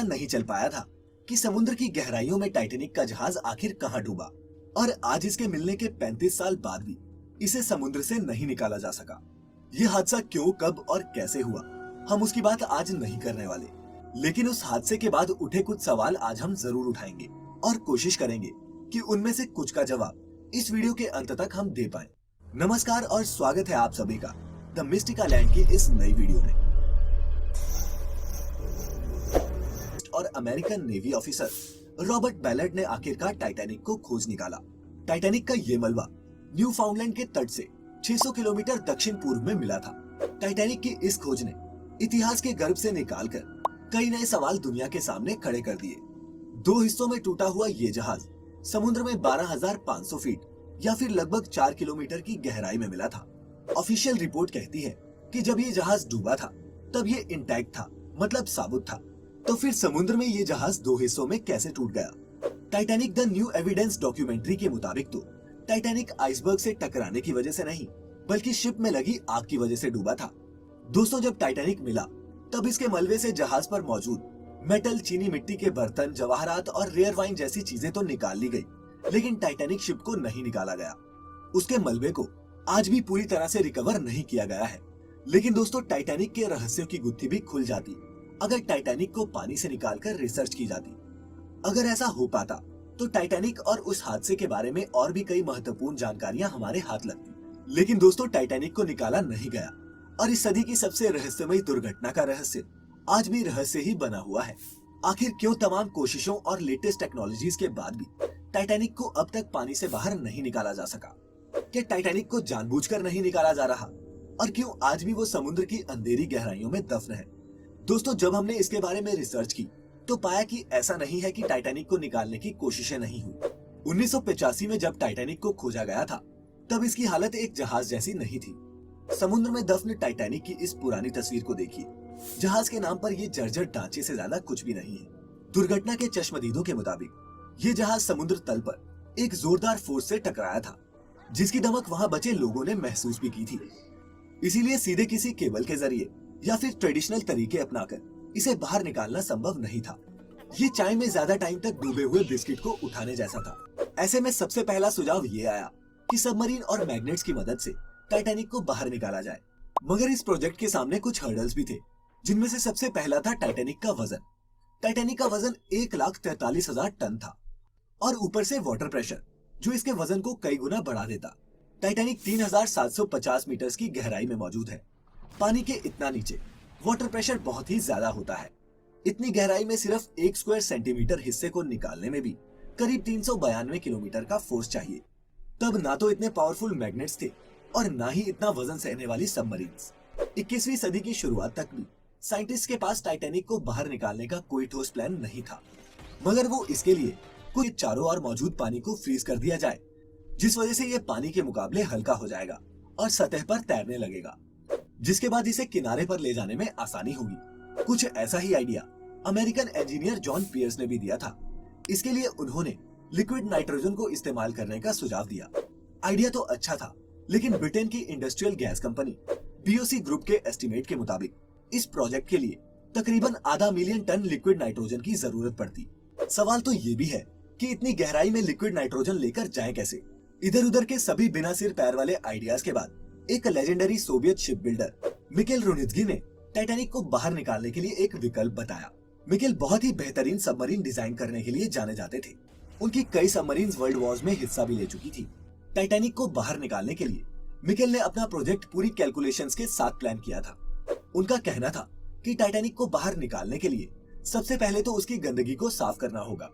नहीं चल पाया था कि समुद्र की गहराइयों में टाइटैनिक का जहाज आखिर कहां डूबा, और आज इसके मिलने के 35 साल बाद भी इसे समुद्र से नहीं निकाला जा सका। ये हादसा क्यों, कब और कैसे हुआ, हम उसकी बात आज नहीं करने वाले, लेकिन उस हादसे के बाद उठे कुछ सवाल आज हम जरूर उठाएंगे और कोशिश करेंगे कि उनमें से कुछ का जवाब इस वीडियो के अंत तक हम दे पाए। नमस्कार और स्वागत है आप सभी का द मिस्टिका लैंड की इस नई वीडियो में। और American navy officer Robert ballot ने आखिरकार टाइटैनिक को खोज निकाला। टाइटैनिक का ये मलबा न्यू फाउंडलैंड के तट से 600 किलोमीटर दक्षिण पूर्व में मिला था। टाइटैनिक की इस खोज ने इतिहास के गर्भ से निकालकर कई नए सवाल दुनिया के सामने खड़े कर दिए। दो हिस्सों में टूटा हुआ ये जहाज समुद्र में 12,500 फीट या फिर लगभग 4 किलोमीटर की गहराई में मिला था। ऑफिशियल रिपोर्ट कहती है कि जब ये जहाज डूबा था तब ये इंटैक्ट था, मतलब साबुत था। तो फिर समुद्र में ये जहाज दो हिस्सों में कैसे टूट गया? Titanic the new evidence documentary के मुताबिक तो टाइटैनिक आइसबर्ग से टकराने की वजह से नहीं, बल्कि शिप में लगी आग की वजह से डूबा था। दोस्तों, जब टाइटैनिक मिला तब इसके मलबे से जहाज पर मौजूद मेटल, चीनी मिट्टी के बर्तन, जवाहरात और रेयर वाइन जैसी चीजें तो निकाल ली गई, लेकिन टाइटैनिक शिप को नहीं निकाला गया। उसके मलबे को आज भी पूरी तरह से रिकवर नहीं किया गया है। लेकिन दोस्तों, टाइटैनिक के रहस्यों की गुत्थी भी खुल जाती अगर टाइटैनिक को पानी से निकालकर रिसर्च की जाती। अगर ऐसा हो पाता तो टाइटैनिक और उस हादसे के बारे में और भी कई महत्वपूर्ण जानकारियां हमारे हाथ लगती। लेकिन दोस्तों, टाइटैनिक को निकाला नहीं गया और इस सदी की सबसे रहस्यमयी दुर्घटना का रहस्य आज भी रहस्य ही बना हुआ है। आखिर क्यों तमाम कोशिशों और लेटेस्ट टेक्नोलॉजीज के बाद भी टाइटैनिक को अब तक पानी से बाहर नहीं निकाला जा सका? क्या टाइटैनिक को जानबूझकर नहीं निकाला जा रहा, और क्यों आज भी वो समुद्र की अंधेरी गहराइयों में दफन है? दोस्तों, जब हमने इसके बारे में रिसर्च की तो पाया कि ऐसा नहीं है कि टाइटैनिक को निकालने की कोशिशें नहीं हुई। 1985 में जब टाइटैनिक को खोजा गया था तब इसकी हालत एक जहाज जैसी नहीं थी। समुद्र में दफन टाइटैनिक की इस पुरानी तस्वीर को देखिए। जहाज के नाम पर ये जर्जर ढांचे से ज्यादा कुछ भी नहीं है। दुर्घटना के चश्मदीदों के मुताबिक ये जहाज समुद्र तल पर एक जोरदार फोर्स से टकराया था, जिसकी दमक वहां बचे लोगों ने महसूस भी की थी। इसीलिए सीधे किसी केबल के जरिए या फिर ट्रेडिशनल तरीके अपनाकर इसे बाहर निकालना संभव नहीं था। ये चाय में ज्यादा टाइम तक डूबे हुए बिस्किट को उठाने जैसा था। ऐसे में सबसे पहला सुझाव ये आया कि सबमरीन और मैग्नेट्स की मदद से टाइटैनिक को बाहर निकाला जाए। मगर इस प्रोजेक्ट के सामने कुछ हर्डल्स भी थे, जिनमें से सबसे पहला था टाइटैनिक का वजन। टाइटैनिक का वजन 1,43,000 टन था, और ऊपर से वाटर प्रेशर जो इसके वजन को कई गुना बढ़ा देता। टाइटैनिक 3,750 मीटर की गहराई में मौजूद है। पानी के इतना नीचे वाटर प्रेशर बहुत ही ज्यादा होता है। इतनी गहराई में सिर्फ 1 स्क्वायर सेंटीमीटर हिस्से को निकालने में भी करीब 392 किलोमीटर का फोर्स चाहिए। तब ना तो इतने पावरफुल मैग्नेट्स थे और ना ही इतना वजन सहने वाली सबमरीन्स। 21वीं सदी की शुरुआत तक भी साइंटिस्ट के पास टाइटैनिक को बाहर निकालने का कोई ठोस प्लान नहीं था, मगर वो इसके लिए कोई चारों ओर मौजूद पानी को फ्रीज कर दिया जाए, जिस वजह से ये पानी के मुकाबले हल्का हो जाएगा और सतह पर तैरने लगेगा, जिसके बाद इसे किनारे पर ले जाने में आसानी होगी। कुछ ऐसा ही idea American engineer John Pierce ने भी दिया था। इसके लिए उन्होंने लिक्विड नाइट्रोजन को इस्तेमाल करने का सुझाव दिया। आइडिया तो अच्छा था, लेकिन ब्रिटेन की industrial gas company BOC group के एस्टिमेट के मुताबिक इस प्रोजेक्ट के लिए तकरीबन आधा मिलियन टन लिक्विड नाइट्रोजन की जरूरत पड़ती। सवाल तो ये भी है कि इतनी गहराई में लिक्विड नाइट्रोजन लेकर जाए कैसे? इधर उधर के सभी बिना सिर पैर वाले आइडियाज के बाद एक legendary Soviet ship builder Mikhail Runitsky ने टाइटैनिक को बाहर निकालने के लिए एक विकल्प बताया। मिकेल बहुत ही बेहतरीन सबमरीन डिजाइन करने के लिए जाने जाते थे। उनकी कई सबमरीन वर्ल्ड वॉर्स में हिस्सा भी ले चुकी थी। टाइटैनिक को बाहर निकालने के लिए मिकेल ने अपना प्रोजेक्ट पूरी कैलकुलेशंस के साथ प्लान किया था। उनका कहना था कि टाइटैनिक को बाहर निकालने के लिए सबसे पहले तो उसकी गंदगी को साफ करना होगा।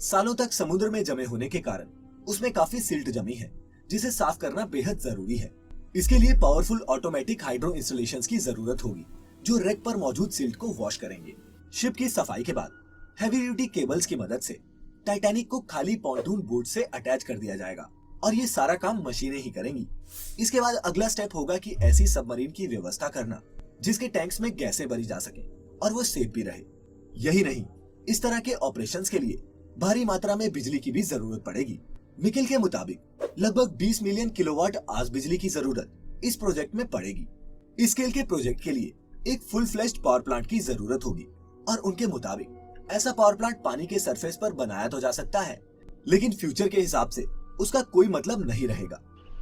सालों तक समुद्र में जमे होने के कारण उसमें काफी सिल्ट जमी है, जिसे साफ करना बेहद जरूरी है। इसके लिए पावरफुल ऑटोमेटिक हाइड्रो इंस्टॉलेशंस की जरूरत होगी, जो रेक पर मौजूद सिल्ट को वॉश करेंगे। शिप की सफाई के बाद हैवी ड्यूटी केबल्स की मदद से टाइटैनिक को खाली पॉन्टून बोट से अटैच कर दिया जाएगा, और ये सारा काम मशीनें ही करेंगी। इसके बाद अगला स्टेप होगा कि ऐसी सबमरीन की व्यवस्था करना जिसके टैंक्स में गैसें भरी जा सके और वो सेफ भी रहे। यही नहीं, इस तरह के ऑपरेशंस के लिए भारी मात्रा में बिजली की भी जरूरत पड़ेगी। मिकेल के मुताबिक लगभग 20 मिलियन किलोवाट आज बिजली की जरूरत इस प्रोजेक्ट में पड़ेगी। इस स्केल के प्रोजेक्ट के लिए एक फुल फ्लेश्ड पावर प्लांट की जरूरत होगी, और उनके मुताबिक ऐसा पावर प्लांट पानी के सरफेस पर बनाया तो जा सकता है, लेकिन फ्यूचर के हिसाब से उसका कोई मतलब नहीं रहेगा।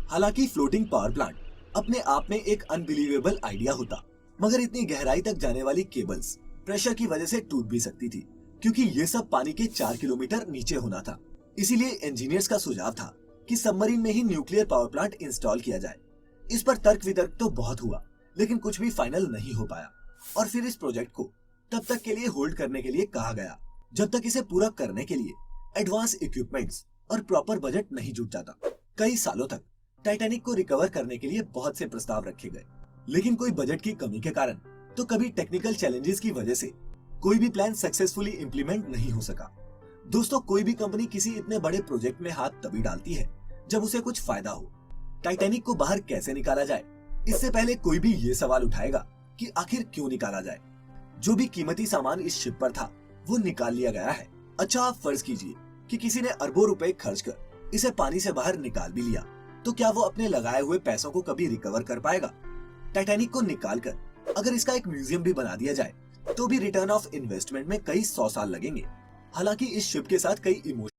हालांकि फ्लोटिंग पावर प्लांट अपने आप में एक अनबिलीवेबल आइडिया होता, मगर इतनी गहराई तक जाने वाली केबल्स प्रेशर की वजह से टूट भी सकती थी, क्योंकि ये सब पानी के 4 किलोमीटर नीचे होना था। इसीलिए इंजीनियर्स का सुझाव था कि सबमरीन में ही न्यूक्लियर पावर प्लांट इंस्टॉल किया जाए। इस पर तर्क वितर्क तो बहुत हुआ, लेकिन कुछ भी फाइनल नहीं हो पाया और फिर इस प्रोजेक्ट को तब तक के लिए होल्ड करने के लिए कहा गया जब तक इसे पूरा करने के लिए एडवांस इक्विपमेंट्स और प्रॉपर बजट नहीं जुट जाता। कई सालों तक टाइटैनिक को रिकवर करने के लिए बहुत से प्रस्ताव रखे गए, लेकिन कोई बजट की कमी के कारण तो कभी टेक्निकल चैलेंजेस की वजह से कोई भी प्लान सक्सेसफुली इंप्लीमेंट नहीं हो सका। दोस्तों, कोई भी कंपनी किसी इतने बड़े प्रोजेक्ट में हाथ तभी डालती है जब उसे कुछ फायदा हो। टाइटैनिक को बाहर कैसे निकाला जाए, इससे पहले कोई भी ये सवाल उठाएगा कि आखिर क्यों निकाला जाए। जो भी कीमती सामान इस शिप पर था वो निकाल लिया गया है। अच्छा, आप फर्ज कीजिए कि किसी ने अरबों रुपए खर्च कर इसे पानी से बाहर निकाल भी लिया, तो क्या वो अपने लगाए हुए पैसों को कभी रिकवर कर पाएगा? टाइटैनिक को निकालकर अगर इसका एक म्यूजियम भी बना दिया जाए तो भी रिटर्न ऑफ इन्वेस्टमेंट में कई 100 साल लगेंगे। हालांकि इस शिप के साथ कई इमोशन